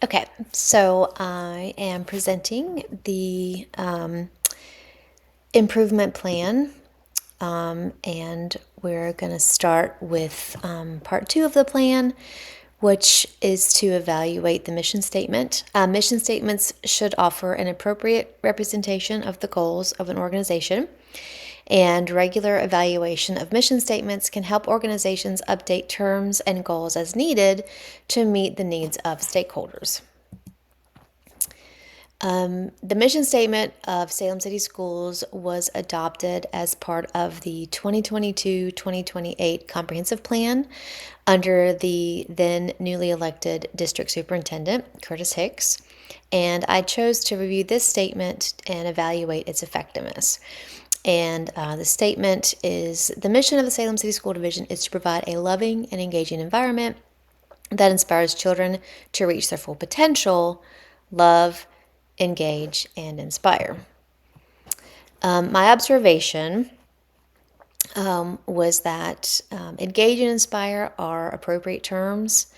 Okay, so I am presenting the improvement plan, and we're going to start with part two of the plan, which is to evaluate the mission statement. Mission statements should offer an appropriate representation of the goals of an organization, and regular evaluation of mission statements can help organizations update terms and goals as needed to meet the needs of stakeholders. The mission statement of Salem City Schools was adopted as part of the 2022-2028 Comprehensive Plan under the then newly elected District Superintendent, Curtis Hicks, and I chose to review this statement and evaluate its effectiveness. And the statement is: the mission of the Salem City School Division is to provide a loving and engaging environment that inspires children to reach their full potential, love, engage, and inspire. My observation was that engage and inspire are appropriate terms,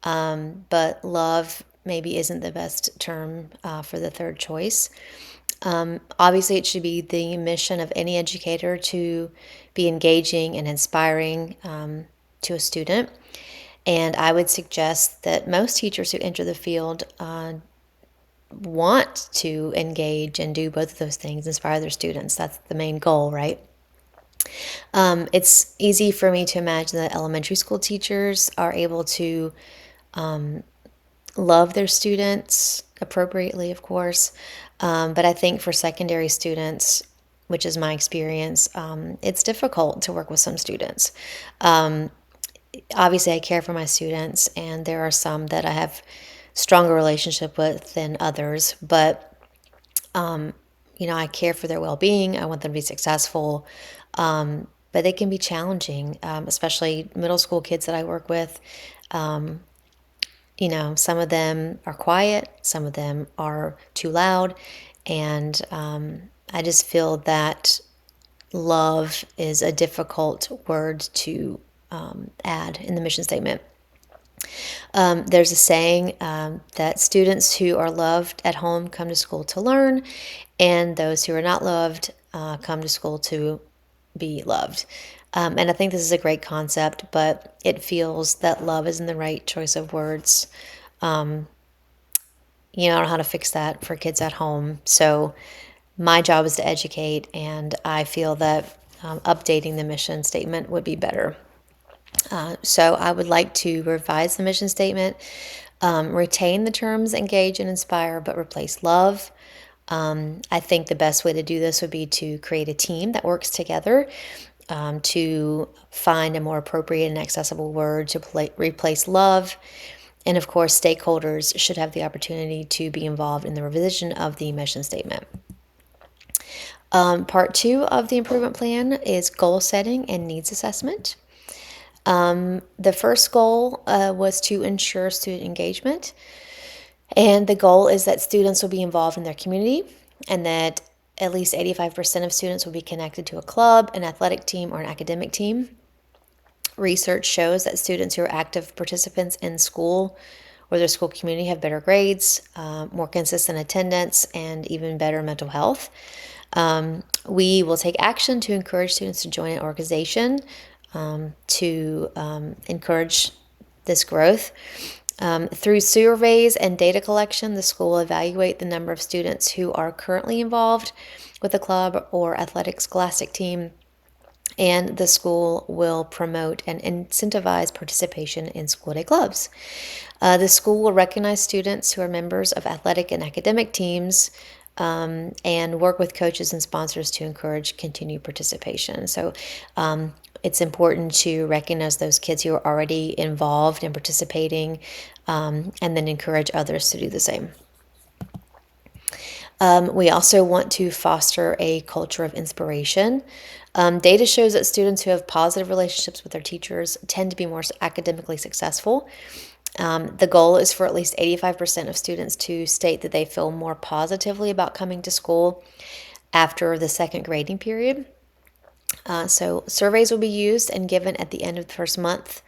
but love maybe isn't the best term for the third choice. Obviously, it should be the mission of any educator to be engaging and inspiring to a student. And I would suggest that most teachers who enter the field want to engage and do both of those things, inspire their students. That's the main goal, right? It's easy for me to imagine that elementary school teachers are able to love their students appropriately, of course. But I think for secondary students, which is my experience, it's difficult to work with some students. Obviously, I care for my students, and there are some that I have stronger relationship with than others, but I care for their well-being. I want them to be successful, but they can be challenging, especially middle school kids that I work with. Some of them are quiet, some of them are too loud, and I just feel that love is a difficult word to add in the mission statement. There's a saying that students who are loved at home come to school to learn, and those who are not loved come to school to be loved. And I think this is a great concept, but it feels that love isn't the right choice of words. I don't know how to fix that for kids at home. So my job is to educate, and I feel that updating the mission statement would be better. So I would like to revise the mission statement, retain the terms engage and inspire, but replace love. I think the best way to do this would be to create a team that works together to find a more appropriate and accessible word to replace love. And of course, stakeholders should have the opportunity to be involved in the revision of the mission statement. Part two of the improvement plan is goal setting and needs assessment. The first goal was to ensure student engagement. And the goal is that students will be involved in their community, and that at least 85% of students will be connected to a club, an athletic team, or an academic team. Research shows that students who are active participants in school or their school community have better grades, more consistent attendance, and even better mental health. We will take action to encourage students to join an organization to encourage this growth. Through surveys and data collection, the school will evaluate the number of students who are currently involved with a club or athletic scholastic team, and the school will promote and incentivize participation in school day clubs. The school will recognize students who are members of athletic and academic teams, and work with coaches and sponsors to encourage continued participation. So it's important to recognize those kids who are already involved and participating, and then encourage others to do the same. We also want to foster a culture of inspiration. Data shows that students who have positive relationships with their teachers tend to be more academically successful. The goal is for at least 85% of students to state that they feel more positively about coming to school after the second grading period. So surveys will be used and given at the end of the first month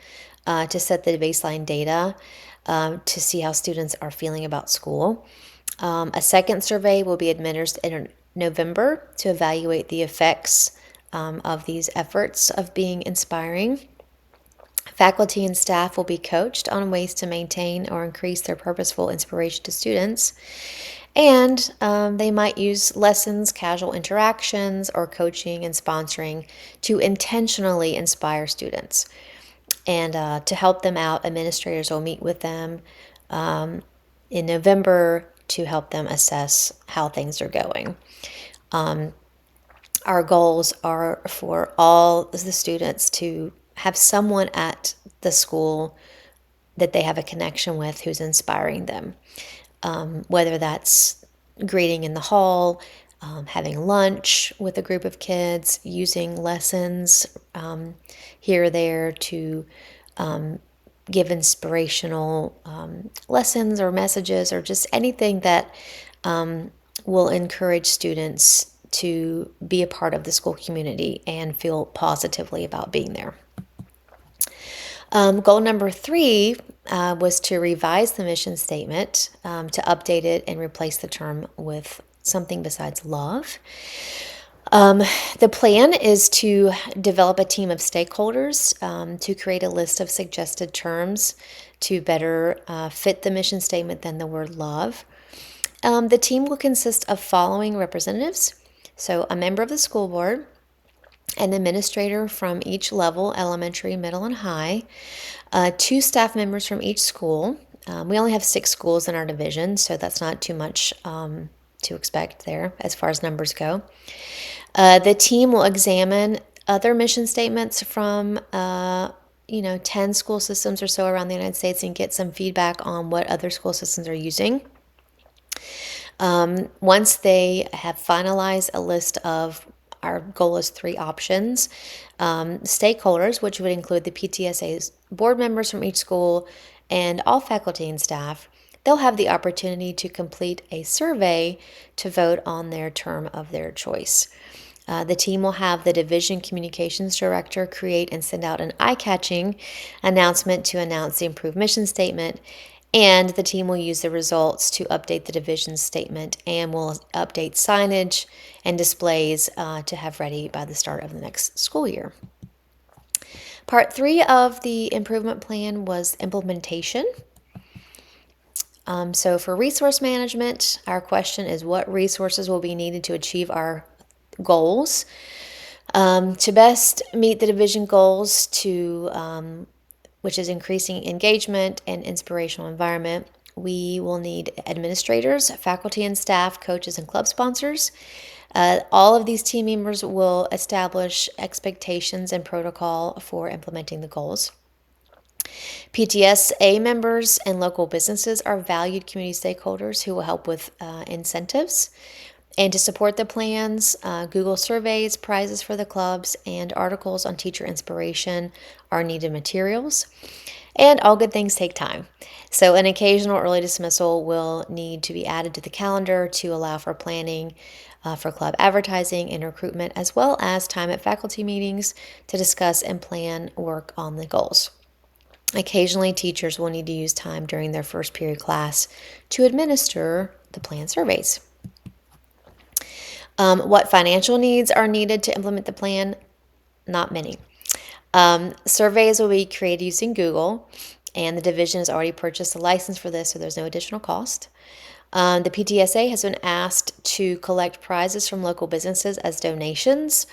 to set the baseline data to see how students are feeling about school. A second survey will be administered in November to evaluate the effects of these efforts of being inspiring. Faculty and staff will be coached on ways to maintain or increase their purposeful inspiration to students. And they might use lessons, casual interactions, or coaching and sponsoring to intentionally inspire students. And to help them out, administrators will meet with them in November to help them assess how things are going. Our goals are for all the students to have someone at the school that they have a connection with who's inspiring them, whether that's greeting in the hall, having lunch with a group of kids, using lessons here or there to give inspirational lessons or messages, or just anything that will encourage students to be a part of the school community and feel positively about being there. Goal number 3 was to revise the mission statement, to update it and replace the term with something besides love. The plan is to develop a team of stakeholders to create a list of suggested terms to better fit the mission statement than the word love. The team will consist of following representatives. So a member of the school board, an administrator from each level, elementary, middle, and high, 2 staff members from each school. We only have 6 schools in our division, so that's not too much to expect there as far as numbers go. The team will examine other mission statements from 10 school systems or so around the United States and get some feedback on what other school systems are using. Once they have finalized a list of, our goal is 3 options, stakeholders, which would include the PTSA's board members from each school and all faculty and staff, they'll have the opportunity to complete a survey to vote on their term of their choice. The team will have the division communications director create and send out an eye-catching announcement to announce the improved mission statement, and the team will use the results to update the division statement and will update signage and displays to have ready by the start of the next school year. Part 3 of the improvement plan was implementation. So for resource management, our question is what resources will be needed to achieve our goals. To best meet the division goals, which is increasing engagement and inspirational environment, we will need administrators, faculty and staff, coaches, and club sponsors. All of these team members will establish expectations and protocol for implementing the goals. PTSA members and local businesses are valued community stakeholders who will help with incentives. And to support the plans, Google surveys, prizes for the clubs, and articles on teacher inspiration are needed materials. And all good things take time. So an occasional early dismissal will need to be added to the calendar to allow for planning for club advertising and recruitment, as well as time at faculty meetings to discuss and plan work on the goals. Occasionally, teachers will need to use time during their first period class to administer the plan surveys. What financial needs are needed to implement the plan? Not many. Surveys will be created using Google, and the division has already purchased a license for this, so there's no additional cost. The PTSA has been asked to collect prizes from local businesses as donations,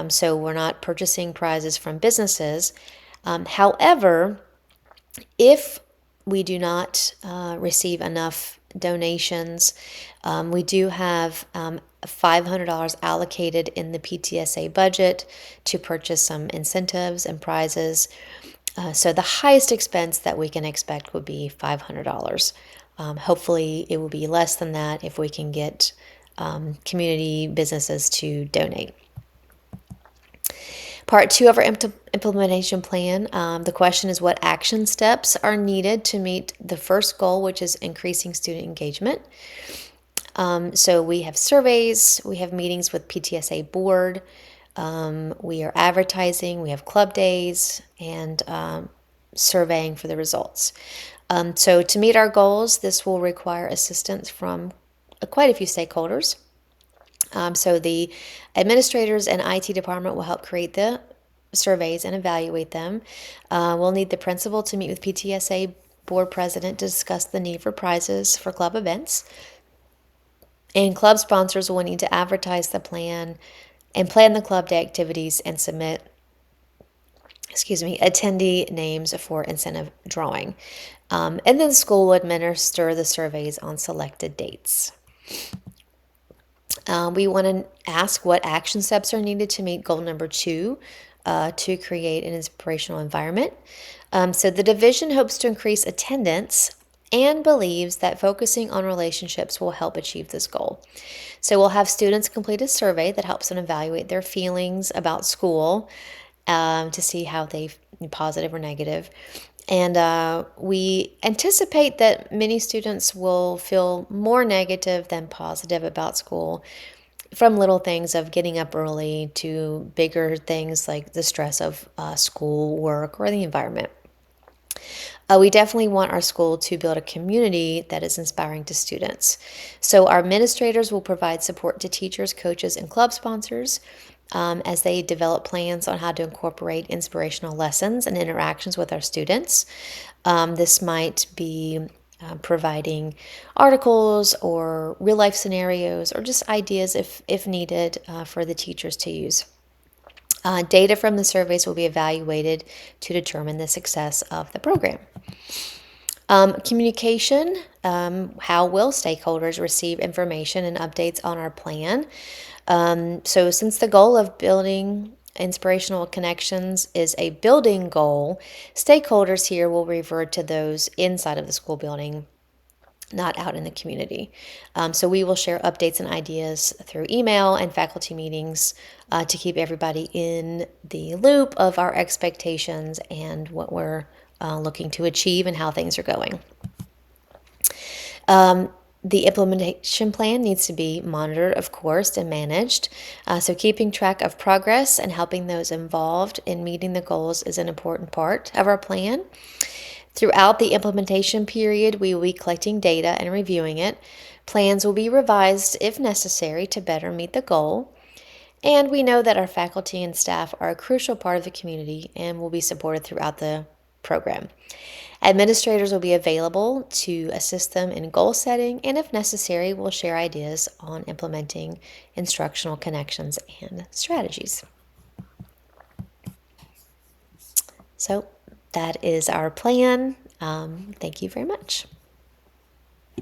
so we're not purchasing prizes from businesses. However, if we do not receive enough donations, we do have $500 allocated in the PTSA budget to purchase some incentives and prizes. So the highest expense that we can expect would be $500. Hopefully it will be less than that if we can get community businesses to donate. Part 2 of our implementation plan, the question is what action steps are needed to meet the first goal, which is increasing student engagement. So we have surveys, we have meetings with PTSA board, we are advertising, we have club days, and surveying for the results. So to meet our goals, this will require assistance from quite a few stakeholders. So the administrators and IT department will help create the surveys and evaluate them. We'll need the principal to meet with PTSA board president to discuss the need for prizes for club events. And club sponsors will need to advertise the plan and plan the club day activities and submit attendee names for incentive drawing. And then school will administer the surveys on selected dates. We want to ask what action steps are needed to meet goal number 2, to create an inspirational environment. So the division hopes to increase attendance and believes that focusing on relationships will help achieve this goal. So we'll have students complete a survey that helps them evaluate their feelings about school, to see how they positive or negative. And we anticipate that many students will feel more negative than positive about school, from little things of getting up early to bigger things like the stress of school, work, or the environment. We definitely want our school to build a community that is inspiring to students. So our administrators will provide support to teachers, coaches, and club sponsors as they develop plans on how to incorporate inspirational lessons and interactions with our students. This might be providing articles or real life scenarios or just ideas if needed for the teachers to use. Data from the surveys will be evaluated to determine the success of the program. Communication, how will stakeholders receive information and updates on our plan? So since the goal of building inspirational connections is a building goal, stakeholders here will refer to those inside of the school building, not out in the community. So we will share updates and ideas through email and faculty meetings to keep everybody in the loop of our expectations and what we're looking to achieve and how things are going. The implementation plan needs to be monitored, of course, and managed. So keeping track of progress and helping those involved in meeting the goals is an important part of our plan. Throughout the implementation period, we will be collecting data and reviewing it. Plans will be revised if necessary to better meet the goal. And we know that our faculty and staff are a crucial part of the community and will be supported throughout the program. Administrators will be available to assist them in goal setting, and if necessary, we'll share ideas on implementing instructional connections and strategies. So that is our plan. Thank you very much.